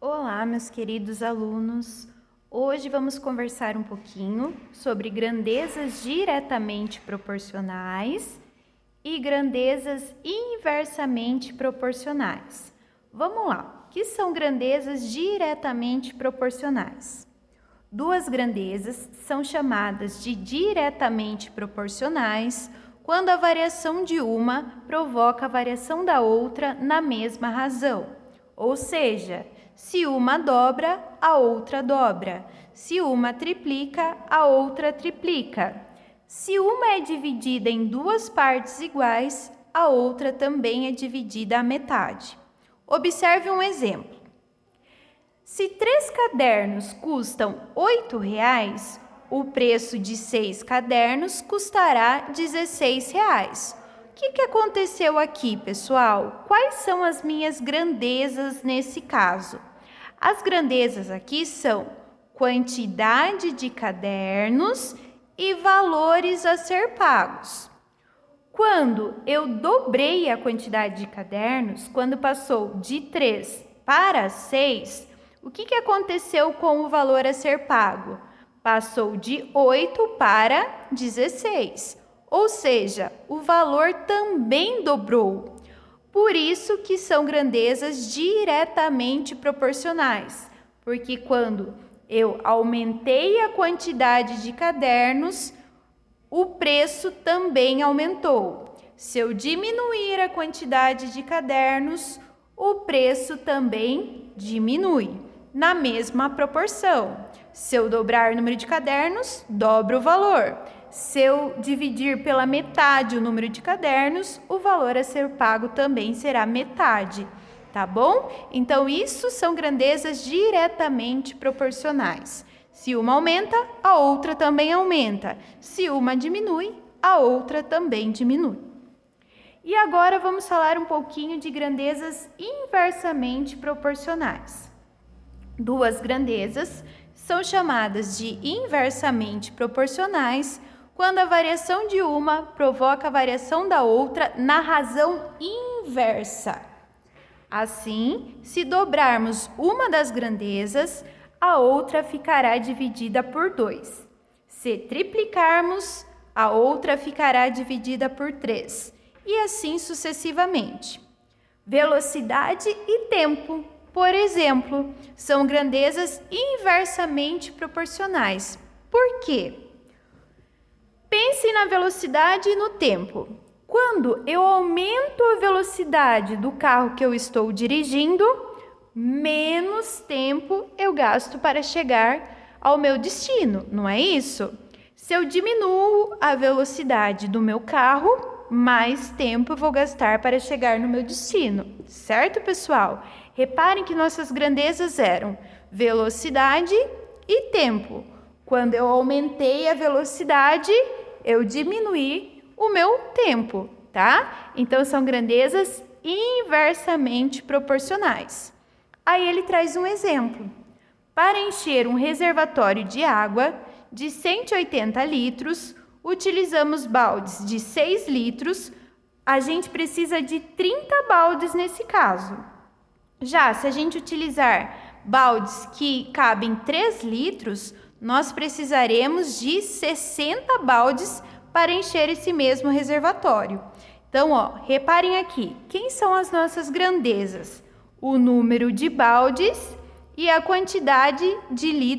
Olá, meus queridos alunos! Hoje vamos conversar um pouquinho sobre grandezas diretamente proporcionais e grandezas inversamente proporcionais. Vamos lá, o que são grandezas diretamente proporcionais? Duas grandezas são chamadas de diretamente proporcionais quando a variação de uma provoca a variação da outra na mesma razão, ou seja, se uma dobra, a outra dobra. Se uma triplica, a outra triplica. Se uma é dividida em duas partes iguais, a outra também é dividida à metade. Observe um exemplo. Se 3 cadernos custam R$8, o preço de 6 cadernos custará R$16. O que aconteceu aqui, pessoal? Quais são as minhas grandezas nesse caso? As grandezas aqui são quantidade de cadernos e valores a ser pagos. Quando eu dobrei a quantidade de cadernos, quando passou de 3 para 6, o que aconteceu com o valor a ser pago? Passou de 8 para 16, ou seja, o valor também dobrou. Por isso que são grandezas diretamente proporcionais, porque quando eu aumentei a quantidade de cadernos, o preço também aumentou. Se eu diminuir a quantidade de cadernos, o preço também diminui, na mesma proporção. Se eu dobrar o número de cadernos, dobro o valor. Se eu dividir pela metade o número de cadernos, o valor a ser pago também será metade, tá bom? Então, isso são grandezas diretamente proporcionais. Se uma aumenta, a outra também aumenta. Se uma diminui, a outra também diminui. E agora vamos falar um pouquinho de grandezas inversamente proporcionais. Duas grandezas são chamadas de inversamente proporcionais quando a variação de uma provoca a variação da outra na razão inversa. Assim, se dobrarmos uma das grandezas, a outra ficará dividida por 2. Se triplicarmos, a outra ficará dividida por 3. E assim sucessivamente. Velocidade e tempo, por exemplo, são grandezas inversamente proporcionais. Por quê? Pense na velocidade e no tempo. Quando eu aumento a velocidade do carro que eu estou dirigindo, menos tempo eu gasto para chegar ao meu destino, não é isso? Se eu diminuo a velocidade do meu carro, mais tempo eu vou gastar para chegar no meu destino, certo, pessoal? Reparem que nossas grandezas eram velocidade e tempo. Quando eu aumentei a velocidade, eu diminuí o meu tempo, tá? Então, são grandezas inversamente proporcionais. Aí ele traz um exemplo. Para encher um reservatório de água de 180 litros, utilizamos baldes de 6 litros, a gente precisa de 30 baldes nesse caso. Já se a gente utilizar baldes que cabem 3 litros, nós precisaremos de 60 baldes para encher esse mesmo reservatório. Então, reparem aqui, quem são as nossas grandezas? O número de baldes e a quantidade de litros